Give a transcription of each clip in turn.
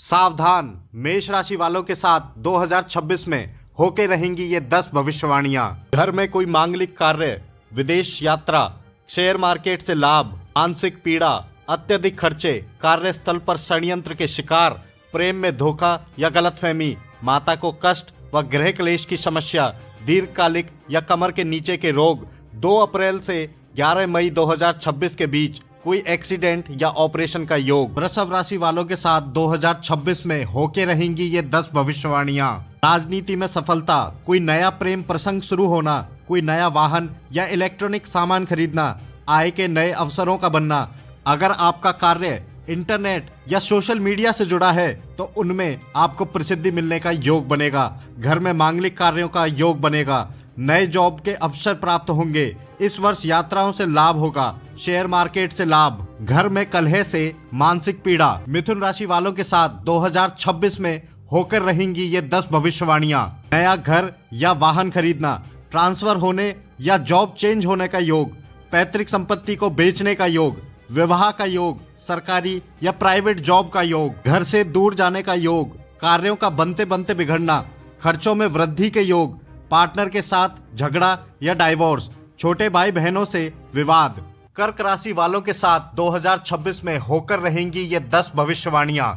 सावधान, मेष राशि वालों के साथ 2026 में होके रहेंगी ये 10 भविष्यवाणियां। घर में कोई मांगलिक कार्य, विदेश यात्रा, शेयर मार्केट से लाभ, मानसिक पीड़ा, अत्यधिक खर्चे, कार्यस्थल पर षड्यंत्र के शिकार, प्रेम में धोखा या गलतफहमी, माता को कष्ट व गृह क्लेश की समस्या, दीर्घकालिक या कमर के नीचे के रोग। 2 अप्रैल से 11 मई 2026 के बीच कोई एक्सीडेंट या ऑपरेशन का योग। वृषभ राशि वालों के साथ 2026 में होके रहेंगी ये 10 भविष्यवाणियां। राजनीति में सफलता, कोई नया प्रेम प्रसंग शुरू होना, कोई नया वाहन या इलेक्ट्रॉनिक सामान खरीदना, आय के नए अवसरों का बनना। अगर आपका कार्य इंटरनेट या सोशल मीडिया से जुड़ा है तो उनमें आपको प्रसिद्धि मिलने का योग बनेगा। घर में मांगलिक कार्यों का योग बनेगा। नए जॉब के अवसर प्राप्त होंगे। इस वर्ष यात्राओं से लाभ होगा। शेयर मार्केट से लाभ। घर में कलह से मानसिक पीड़ा। मिथुन राशि वालों के साथ 2026 में होकर रहेंगी ये 10 भविष्यवाणियां। नया घर या वाहन खरीदना, ट्रांसफर होने या जॉब चेंज होने का योग, पैतृक संपत्ति को बेचने का योग, विवाह का योग, सरकारी या प्राइवेट जॉब का योग, घर से दूर जाने का योग, कार्यों का बनते बनते बिगड़ना, खर्चों में वृद्धि के योग, पार्टनर के साथ झगड़ा या डाइवोर्स, छोटे भाई बहनों से विवाद। कर्क राशि वालों के साथ 2026 में होकर रहेंगी ये 10 भविष्यवाणियां।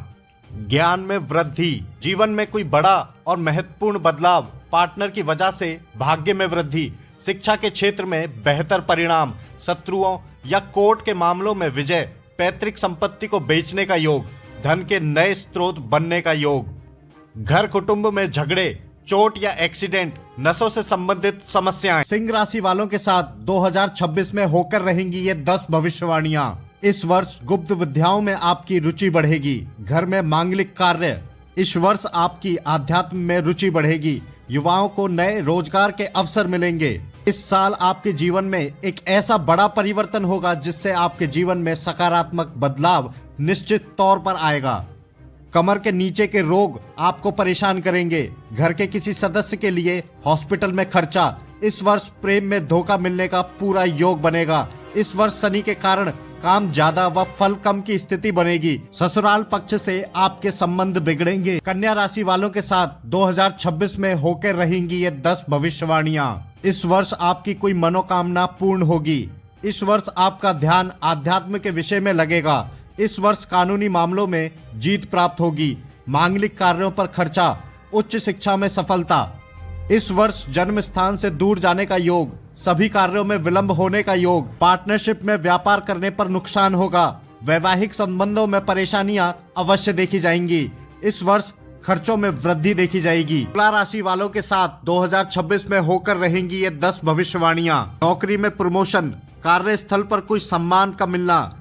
ज्ञान में वृद्धि, जीवन में कोई बड़ा और महत्वपूर्ण बदलाव, पार्टनर की वजह से भाग्य में वृद्धि, शिक्षा के क्षेत्र में बेहतर परिणाम, शत्रुओं या कोर्ट के मामलों में विजय, पैतृक संपत्ति को बेचने का योग, धन के नए स्रोत बनने का योग। घर कुटुंब में झगड़े, चोट या एक्सीडेंट, नसों से संबंधित समस्याएं। सिंह राशि वालों के साथ 2026 में होकर रहेंगी ये 10 भविष्यवाणियां। इस वर्ष गुप्त विद्याओं में आपकी रुचि बढ़ेगी। घर में मांगलिक कार्य। इस वर्ष आपकी आध्यात्म में रुचि बढ़ेगी। युवाओं को नए रोजगार के अवसर मिलेंगे। इस साल आपके जीवन में एक ऐसा बड़ा परिवर्तन होगा जिससे आपके जीवन में सकारात्मक बदलाव निश्चित तौर पर आएगा। कमर के नीचे के रोग आपको परेशान करेंगे। घर के किसी सदस्य के लिए हॉस्पिटल में खर्चा। इस वर्ष प्रेम में धोखा मिलने का पूरा योग बनेगा। इस वर्ष शनि के कारण काम ज्यादा व फल कम की स्थिति बनेगी। ससुराल पक्ष से आपके संबंध बिगड़ेंगे। कन्या राशि वालों के साथ 2026 में होकर रहेंगी ये 10 भविष्यवाणियां। इस वर्ष आपकी कोई मनोकामना पूर्ण होगी। इस वर्ष आपका ध्यान आध्यात्म के विषय में लगेगा। इस वर्ष कानूनी मामलों में जीत प्राप्त होगी। मांगलिक कार्यों पर खर्चा, उच्च शिक्षा में सफलता। इस वर्ष जन्म स्थान से दूर जाने का योग, सभी कार्यों में विलंब होने का योग, पार्टनरशिप में व्यापार करने पर नुकसान होगा। वैवाहिक संबंधों में परेशानियां अवश्य देखी जाएंगी। इस वर्ष खर्चों में वृद्धि देखी जाएगी। तुला राशि वालों के साथ 2026 में होकर रहेंगी ये 10 भविष्यवाणियां। नौकरी में प्रमोशन, कार्यस्थल पर कोई सम्मान का मिलना।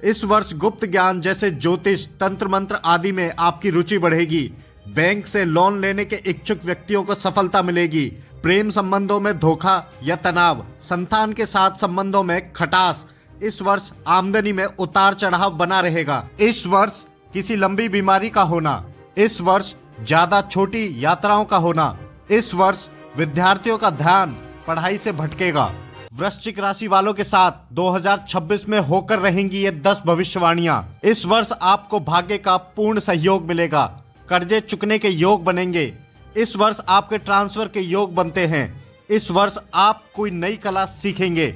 इस वर्ष गुप्त ज्ञान जैसे ज्योतिष, तंत्र मंत्र आदि में आपकी रुचि बढ़ेगी। बैंक से लोन लेने के इच्छुक व्यक्तियों को सफलता मिलेगी। प्रेम संबंधों में धोखा या तनाव, संतान के साथ संबंधों में खटास। इस वर्ष आमदनी में उतार चढ़ाव बना रहेगा। इस वर्ष किसी लंबी बीमारी का होना। इस वर्ष ज्यादा छोटी यात्राओं का होना। इस वर्ष विद्यार्थियों का ध्यान पढ़ाई से भटकेगा। वृश्चिक राशि वालों के साथ 2026 में होकर रहेंगी ये 10 भविष्यवाणियां। इस वर्ष आपको भाग्य का पूर्ण सहयोग मिलेगा। कर्जे चुकने के योग बनेंगे। इस वर्ष आपके ट्रांसफर के योग बनते हैं। इस वर्ष आप कोई नई कला सीखेंगे।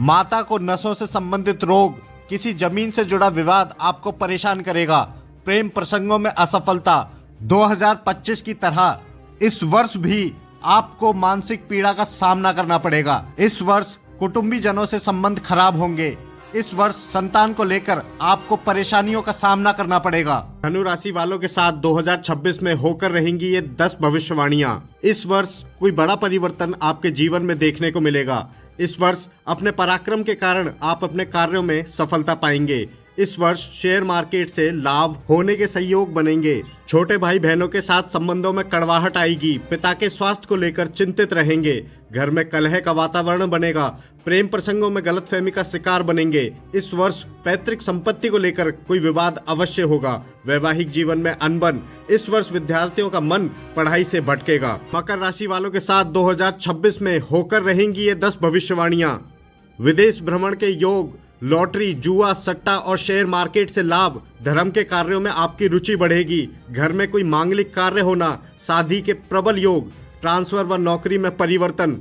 माता को नसों से संबंधित रोग, किसी जमीन से जुड़ा विवाद आपको परेशान करेगा। प्रेम प्रसंगों में असफलता। 2025 की तरह इस वर्ष भी आपको मानसिक पीड़ा का सामना करना पड़ेगा। इस वर्ष कुटुंबी जनों से संबंध खराब होंगे। इस वर्ष संतान को लेकर आपको परेशानियों का सामना करना पड़ेगा। धनु राशि वालों के साथ 2026 में होकर रहेंगी ये 10 भविष्यवाणियां। इस वर्ष कोई बड़ा परिवर्तन आपके जीवन में देखने को मिलेगा। इस वर्ष अपने पराक्रम के कारण आप अपने कार्यों में सफलता पाएंगे। इस वर्ष शेयर मार्केट से लाभ होने के सहयोग बनेंगे। छोटे भाई बहनों के साथ संबंधों में कड़वाहट आएगी। पिता के स्वास्थ्य को लेकर चिंतित रहेंगे। घर में कलह का वातावरण बनेगा। प्रेम प्रसंगों में गलतफहमी का शिकार बनेंगे। इस वर्ष पैतृक संपत्ति को लेकर कोई विवाद अवश्य होगा। वैवाहिक जीवन में अनबन। इस वर्ष विद्यार्थियों का मन पढ़ाई से भटकेगा। मकर राशि वालों के साथ 2026 में होकर रहेंगी ये 10 भविष्यवाणियां। विदेश भ्रमण के योग, लॉटरी, जुआ, सट्टा और शेयर मार्केट से लाभ, धर्म के कार्यों में आपकी रुचि बढ़ेगी। घर में कोई मांगलिक कार्य होना, शादी के प्रबल योग, ट्रांसफर व नौकरी में परिवर्तन।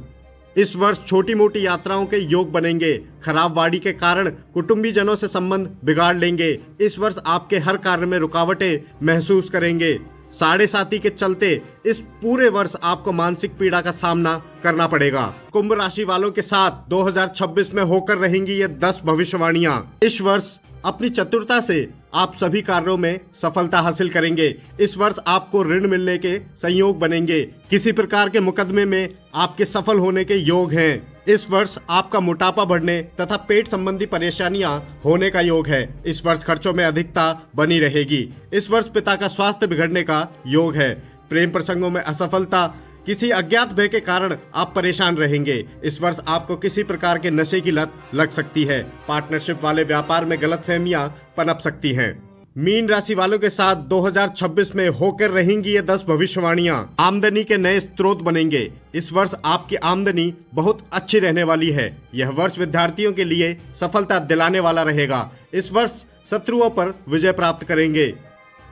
इस वर्ष छोटी मोटी यात्राओं के योग बनेंगे। खराब वाणी के कारण कुटुंबीजनों से संबंध बिगाड़ लेंगे। इस वर्ष आपके हर कार्य में रुकावटें महसूस करेंगे। साढ़े साती के चलते इस पूरे वर्ष आपको मानसिक पीड़ा का सामना करना पड़ेगा। कुंभ राशि वालों के साथ 2026 में होकर रहेंगी ये 10 भविष्यवाणियां। इस वर्ष अपनी चतुरता से आप सभी कार्यों में सफलता हासिल करेंगे। इस वर्ष आपको ऋण मिलने के संयोग बनेंगे। किसी प्रकार के मुकदमे में आपके सफल होने के योग हैं। इस वर्ष आपका मोटापा बढ़ने तथा पेट संबंधी परेशानियां होने का योग है। इस वर्ष खर्चों में अधिकता बनी रहेगी। इस वर्ष पिता का स्वास्थ्य बिगड़ने का योग है। प्रेम प्रसंगों में असफलता, किसी अज्ञात भय के कारण आप परेशान रहेंगे। इस वर्ष आपको किसी प्रकार के नशे की लत लग सकती है। पार्टनरशिप वाले व्यापार में गलतफहमियां पनप सकती हैं। मीन राशि वालों के साथ 2026 में होकर रहेंगी ये 10 भविष्यवाणियां। आमदनी के नए स्रोत बनेंगे। इस वर्ष आपकी आमदनी बहुत अच्छी रहने वाली है। यह वर्ष विद्यार्थियों के लिए सफलता दिलाने वाला रहेगा। इस वर्ष शत्रुओं पर विजय प्राप्त करेंगे।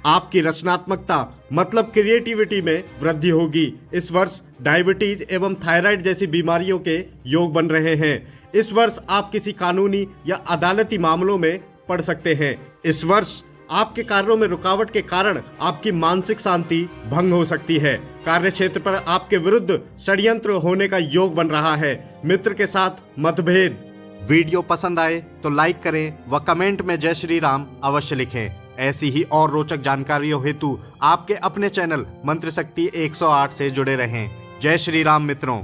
आपकी रचनात्मकता मतलब क्रिएटिविटी में वृद्धि होगी। इस वर्ष डायबिटीज एवं थायराइड जैसी बीमारियों के योग बन रहे हैं। इस वर्ष आप किसी कानूनी या अदालती मामलों में पड़ सकते हैं। इस वर्ष आपके कार्यों में रुकावट के कारण आपकी मानसिक शांति भंग हो सकती है। कार्य क्षेत्र पर आपके विरुद्ध षड्यंत्र होने का योग बन रहा है। मित्र के साथ मतभेद। वीडियो पसंद आए तो लाइक करें व कमेंट में जय श्री राम अवश्य लिखें। ऐसी ही और रोचक जानकारियों हेतु आपके अपने चैनल मंत्र शक्ति 108 से जुड़े रहें। जय श्री राम मित्रों।